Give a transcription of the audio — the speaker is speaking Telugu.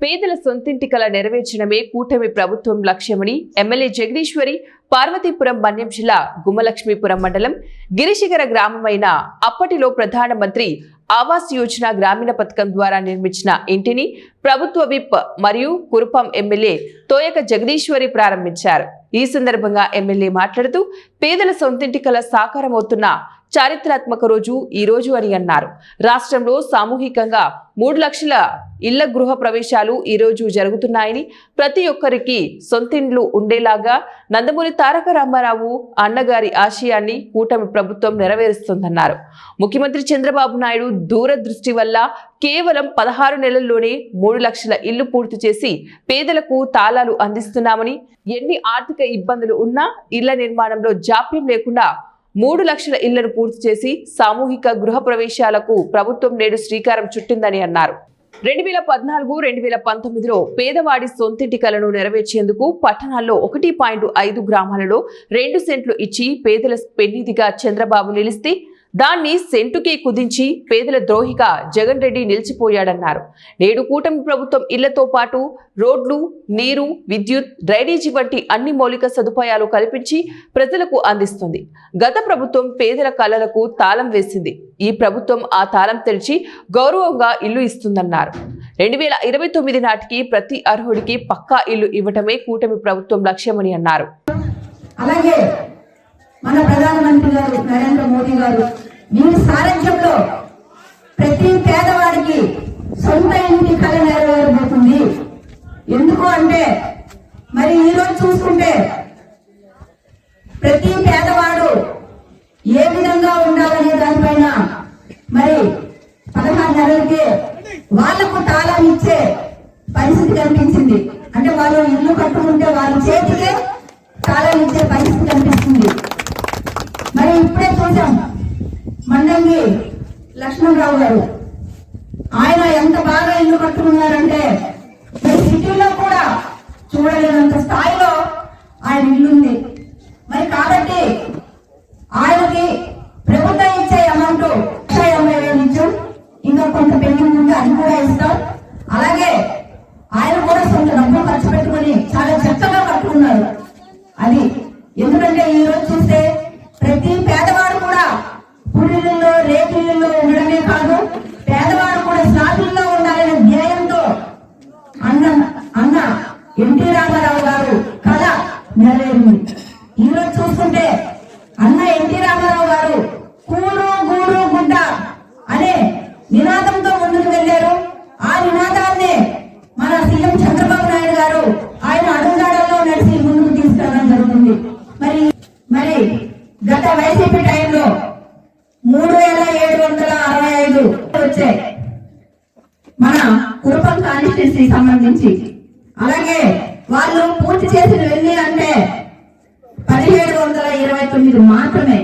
పేదల సొంతింటి కల నెరవేర్చడమే కూటమి ప్రభుత్వం లక్ష్యమని ఎమ్మెల్యే జగదీశ్వరి పార్వతీపురం మన్యం జిల్లా గుమ్మలక్ష్మీపురం మండలం గిరిశిఖర గ్రామమైన అప్పటిలో ప్రధానమంత్రి ఆవాస్ యోజన గ్రామీణ పథకం ద్వారా నిర్మించిన ఇంటిని ప్రభుత్వ విప్ మరియు కురుపం ఎమ్మెల్యే తోయక జగదీశ్వరి ప్రారంభించారు। ఈ సందర్భంగా ఎమ్మెల్యే మాట్లాడుతూ పేదల సొంతింటి కల సాకారమవుతున్న చారిత్రాత్మక రోజు ఈ రోజు అని అన్నారు। రాష్ట్రంలో సామూహికంగా 3 లక్షల ఇళ్ల గృహ ప్రవేశాలు ఈ రోజు జరుగుతున్నాయని, ప్రతి ఒక్కరికి సొంతిండ్లు ఉండేలాగా నందమూరి తారక రామారావు అన్నగారి ఆశయాన్ని కూటమి ప్రభుత్వం నెరవేరుస్తుందన్నారు। ముఖ్యమంత్రి చంద్రబాబు నాయుడు దూరదృష్టి వల్ల కేవలం 16 నెలల్లోనే 3 లక్షల ఇళ్లు పూర్తి చేసి పేదలకు తాళాలు అందిస్తున్నామని, ఎన్ని ఆర్థిక ఇబ్బందులు ఉన్నా ఇళ్ల నిర్మాణంలో జాప్యం లేకుండా 3 లక్షల ఇళ్లను పూర్తి చేసి సామూహిక గృహ ప్రవేశాలకు ప్రభుత్వం నేడు శ్రీకారం చుట్టిందని అన్నారు। 2014-2019లో పేదవాడి సొంతింటి కలను నెరవేర్చేందుకు పట్టణాల్లో 1.5 గ్రామాలలో 2 సెంట్లు ఇచ్చి పేదల పెన్నిధిగా చంద్రబాబు నిలిస్తే దాన్ని సెంటుకే కుదించి పేదల ద్రోహిగా జగన్ రెడ్డి నిలిచిపోయాడన్నారు। నేడు కూటమి ప్రభుత్వం ఇళ్లతో పాటు రోడ్లు, నీరు, విద్యుత్, డ్రైనేజీ వంటి అన్ని మౌలిక సదుపాయాలు కల్పించి ప్రజలకు అందిస్తుంది। గత ప్రభుత్వం పేదల కలలకు తాళం వేసింది। ఈ ప్రభుత్వం ఆ తాళం తెరిచి గౌరవంగా ఇల్లు ఇస్తుందన్నారు। 2029 నాటికి ప్రతి అర్హుడికి పక్కా ఇల్లు ఇవ్వటమే కూటమి ప్రభుత్వం లక్ష్యమని అన్నారు। అలాగే మన ప్రధానమంత్రి గారు నరేంద్ర మోదీ గారు వీరి సారథ్యంలో ప్రతి పేదవాడికి సొంత ఇంటి కల నెరవేరబోతుంది। ఎందుకు అంటే మరి ఈరోజు చూసుకుంటే ప్రతి పేదవాడు ఏ విధంగా ఉండాలనే దానిపైన మరి 16 నెలలకి వాళ్లకు తాళం ఇచ్చే పరిస్థితి కనిపించింది। అంటే వాళ్ళు ఇల్లు కట్టుకుంటే వాళ్ళ చేతికే తాళం ఇచ్చే పరిస్థితి కనిపిస్తుంది। మరి ఇప్పుడే చూసాం మండంగి లక్ష్మణరావు గారు, ఆయన ఎంత బాగా ఇల్లు కట్టుకున్నారంటే సిటీలో కూడా చూడలేనంత స్థాయిలో ఆయన ఇల్లుంది। మరి కాబట్టి ఆయనకి ప్రభుత్వం ఇచ్చే అమౌంట్ 50,000 ఇచ్చాం, ఇంకా కొంత పెండింగ్ ఉంది, అది కూడా ఇస్తాం। అలాగే ఆయన కూడా సొంత డబ్బులు ఖర్చు పెట్టుకుని చాలా చక్కగా కట్టుకున్నారు। అది ఎందుకంటే ఈ రోజు చూస్తే ప్రతి పేదవాడు కూడా పురిళ్ళలో రేకుల్లో ఉండడమే కాదు, పేదవాడు కూడా స్లాబుల్లో ఉండాలనే ధ్యేయంతో అన్న ఎన్టీ రామారావు గారు కళ నెరవేరింది। ఈ రోజు చూసుకుంటే అన్న ఎన్టీ రామారావు గారు కూడు గూడు గుడ్డ అనే నినాదంతో ముందుకు వెళ్లారు। ఆ నినాదాన్ని మన సీఎం చంద్రబాబు నాయుడు గారు ఆయన అడుగుజాడల్లో నడిచి ముందుకు తీసుకెళ్ళడం జరుగుతుంది। మరి గత వైసీపీ టైంలో 3,765 వచ్చాయి మన కురుపం కాన్స్టిట్యున్సీ సంబంధించి। అలాగే వాళ్ళు పూర్తి చేసిన వెళ్ళి అంటే 1,729 మాత్రమే।